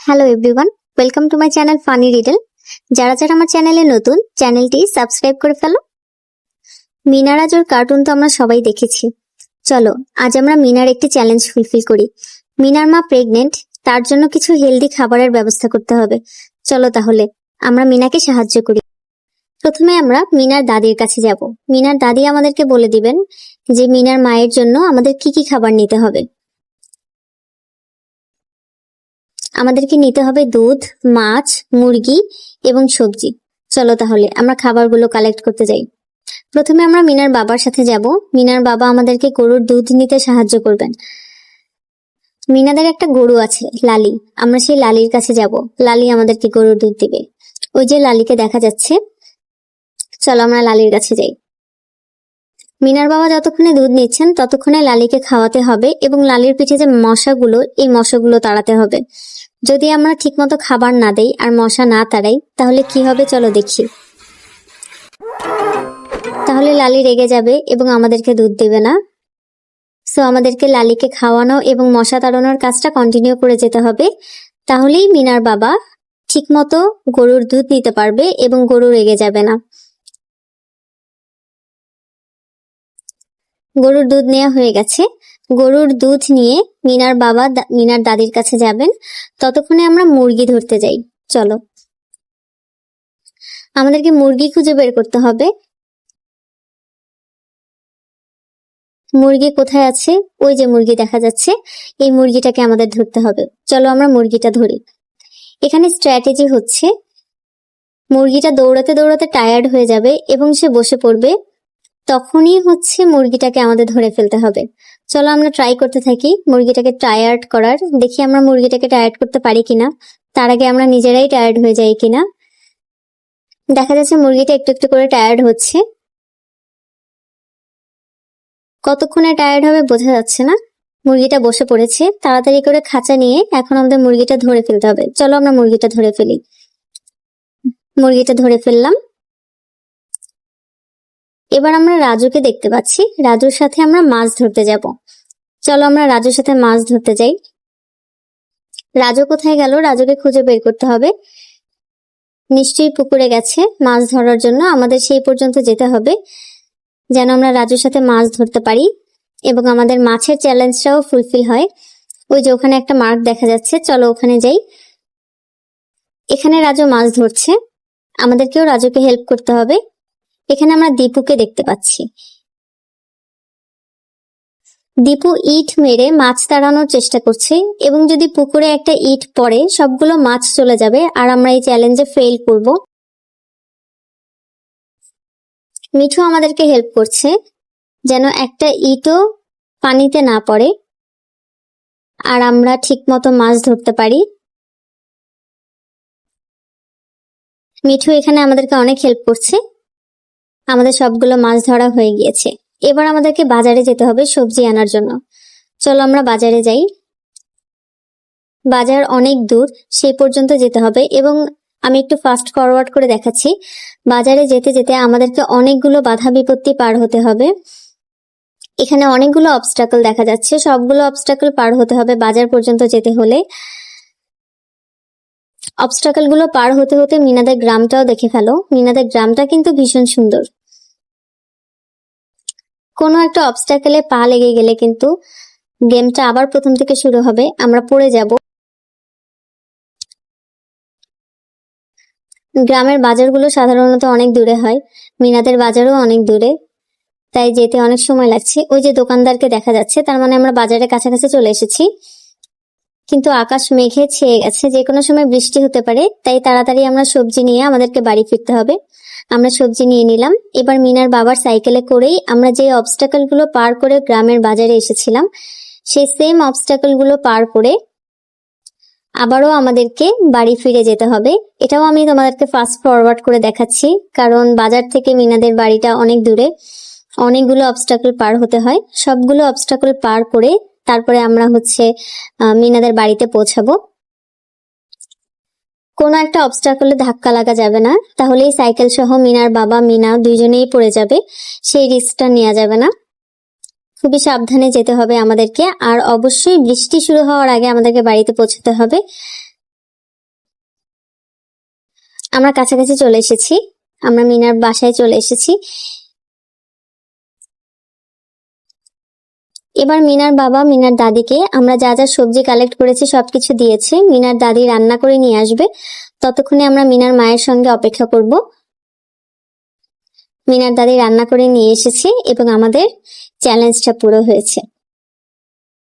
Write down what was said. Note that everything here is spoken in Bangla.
Hello everyone, welcome to my channel funny riddle. যারা যারা আমার চ্যানেলে নতুন, চ্যানেলটি সাবস্ক্রাইব করে ফেলো। মিনা রাজুর কার্টুন তো আমরা সবাই দেখেছি। চলো আজ আমরা মিনার একটি চ্যালেঞ্জ ফুলফিল করি। মিনার মা প্রেগনেন্ট, তার জন্য কিছু হেলদি খাবারের ব্যবস্থা করতে হবে। চলো তাহলে আমরা মিনাকে সাহায্য করি। প্রথমে আমরা মিনার দাদির কাছে যাব। মিনার দাদি আমাদেরকে বলে দিবেন যে মিনার মায়ের জন্য আমাদের কি কি খাবার নিতে হবে। আমাদেরকে নিতে হবে দুধ, মাছ, মুরগি এবং সবজি। চলো তাহলে আমরা খাবারগুলো কালেক্ট করতে যাই। প্রথমে আমরা মিনার বাবার সাথে যাব। মিনার বাবা আমাদেরকে গরুর দুধ নিতে সাহায্য করবেন। মিনাদের একটা গরু আছে লালি, আমরা সেই লালির কাছে যাব। লালি আমাদেরকে গরুর দুধ দিবে। ওই যে লালিকে দেখা যাচ্ছে, চলো আমরা লালির কাছে যাই। মিনার বাবা যতক্ষণে দুধ নিচ্ছেন ততক্ষণে লালিকে খাওয়াতে হবে এবং লালির পিঠে যে মশাগুলো, এই মশাগুলো তাড়াতে হবে। যদি আমরা ঠিকমতো খাবার না দেই আর মশা না তাড়াই তাহলে কি হবে চলো দেখি। তাহলে লালি রেগে যাবে এবং আমাদেরকে দুধ দেবে না। সো আমাদেরকে লালিকে খাওয়ানো এবং মশা তাড়ানোর কাজটা কন্টিনিউ করে যেতে হবে। তাহলেই মিনার বাবা ঠিকমতো গরুর দুধ নিতে পারবে এবং গরু রেগে যাবে না। গরুর দুধ নেওয়া হয়ে গেছে। গরুর দুধ নিয়ে মিনার বাবা মিনার দাদির কাছে যাবেন। ততক্ষণে আমরা মুরগি ধরতে যাই। চলো আমাদেরকে মুরগি খুঁজে বের করতে হবে। মুরগি কোথায় আছে? ওই যে মুরগি দেখা যাচ্ছে, এই মুরগিটাকে আমাদের ধরতে হবে। চলো আমরা মুরগিটা ধরি। এখানে স্ট্র্যাটেজি হচ্ছে, মুরগিটা দৌড়াতে দৌড়াতে টায়ার্ড হয়ে যাবে এবং সে বসে পড়বে, তখনই হচ্ছে মুরগিটাকে আমাদের ধরে ফেলতে হবে। চলো আমরা ট্রাই করতে থাকি মুরগিটাকে টায়ার্ড করার। দেখি আমরা মুরগিটাকে টায়ার্ড করতে পারি কিনা, তার আগে আমরা নিজেরাই টায়ার্ড হয়ে যাই কিনা। দেখা যাচ্ছে মুরগিটা একটু একটু করে টায়ার্ড হচ্ছে। কতক্ষণে টায়ার্ড হবে বোঝা যাচ্ছে না। মুরগিটা বসে পড়েছে, তাড়াতাড়ি করে খাঁচা নিয়ে এখন আমাদের মুরগিটা ধরে ফেলতে হবে। চলো আমরা মুরগিটা ধরে ফেলি। মুরগিটা ধরে ফেললাম। এবার আমরা রাজুকে দেখতে পাচ্ছি, রাজুর সাথে আমরা মাছ ধরতে যাব। চলো আমরা রাজুর সাথে মাছ ধরতে যাই। রাজু কোথায় গেল? রাজুকে খুঁজে বের করতে হবে। নিশ্চয়ই পুকুরে গেছে মাছ ধরার জন্য। আমাদের সেই পর্যন্ত যেতে হবে যেন আমরা রাজুর সাথে মাছ ধরতে পারি এবং আমাদের মাছের চ্যালেঞ্জটাও ফুলফিল হয়। ওই যে ওখানে একটা মার্ক দেখা যাচ্ছে, চলো ওখানে যাই। এখানে রাজু মাছ ধরছে, আমাদেরকেও রাজুকে হেল্প করতে হবে। এখানে আমরা দীপুকে দেখতে পাচ্ছি। দীপু ইট মেরে মাছ তাড়ানোর চেষ্টা করছে এবং যদি পুকুরে একটা ইট পড়ে সবগুলো মাছ চলে যাবে আর আমরা এই চ্যালেঞ্জে ফেল করব। মিঠু আমাদেরকে হেল্প করছে যেন একটা ইটও পানিতে না পড়ে আর আমরা ঠিক মতো মাছ ধরতে পারি। মিঠু এখানে আমাদেরকে অনেক হেল্প করছে। আমাদের সবগুলো মাছ ধরা হয়ে গিয়েছে। এবার আমাদেরকে বাজারে যেতে হবে সবজি আনার জন্য। চলো আমরা বাজারে যাই। বাজার অনেক দূর, সেই পর্যন্ত যেতে হবে এবং আমি একটু ফাস্ট ফরওয়ার্ড করে দেখাচ্ছি। বাজারে যেতে যেতে আমাদেরকে অনেকগুলো বাধা বিপত্তি পার হতে হবে। এখানে অনেকগুলো অবস্টাকল দেখা যাচ্ছে, সবগুলো অবস্টাকল পার হতে হবে বাজার পর্যন্ত যেতে হলে। অবস্টাকল গুলো পার হতে হতে মিনাদের গ্রামটাও দেখে ফেলো। মিনাদের গ্রামটা কিন্তু ভীষণ সুন্দর। কোনো একটা অবস্টাকলে পা লেগে গেলে কিন্তু গেমটা আবার প্রথম থেকে শুরু হবে, আমরা পড়ে যাব। গ্রামের বাজারগুলো সাধারণত অনেক দূরে হয়, মিনাদের বাজারও অনেক দূরে, তাই যেতে অনেক সময় লাগছে। ওই যে দোকানদারকে দেখা যাচ্ছে, তার মানে আমরা বাজারের কাছাকাছি চলে এসেছি। কিন্তু আকাশ মেঘে ছেয়ে গেছে, যে কোনো সময় বৃষ্টি হতে পারে, তাই তাড়াতাড়ি আমরা সবজি নিয়ে আমাদেরকে বাড়ি ফিরতে হবে। আমরা সবজি নিয়ে নিলাম। এবার মিনার বাবার সাইকেলে করেই আমরা যে অবস্টাকল গুলো পার করে গ্রামের বাজারে এসেছিলাম, সেই সেম অবস্টাকল গুলো পার করে আবারও আমাদেরকে বাড়ি ফিরে যেতে হবে। এটাও আমি তোমাদেরকে ফাস্ট ফরওয়ার্ড করে দেখাচ্ছি, কারণ বাজার থেকে মিনাদের বাড়িটা অনেক দূরে, অনেকগুলো অবস্টাকল পার হতে হয়। সবগুলো অবস্টাকল পার করে তারপরে আমরা হচ্ছে মিনাদের বাড়িতে পৌঁছাবো। কোনো একটা অবস্টাকলে ধাক্কা লাগা যাবে না, তাহলেই সাইকেল সহ মিনার বাবা মিনা দুইজনেই পড়ে যাবে। সেই রিস্কটা নেওয়া যাবে না। খুবই সাবধানে যেতে হবে আমাদেরকে, আর অবশ্যই বৃষ্টি শুরু হওয়ার আগে আমাদেরকে বাড়িতে পৌঁছতে হবে। আমরা কাছাকাছি চলে এসেছি, আমরা মিনার বাসায় চলে এসেছি। এবার মিনার বাবা মিনার দাদিকে আমরা যা যা সবজি কালেক্ট করেছি সবকিছু দিয়েছে, মিনার দাদি রান্না করে নিয়ে আসবে। ততক্ষণে আমরা মিনার মায়ের সঙ্গে অপেক্ষা করব। মিনার দাদি রান্না করে নিয়ে এসেছে এবং আমাদের চ্যালেঞ্জটা পুরো হয়েছে।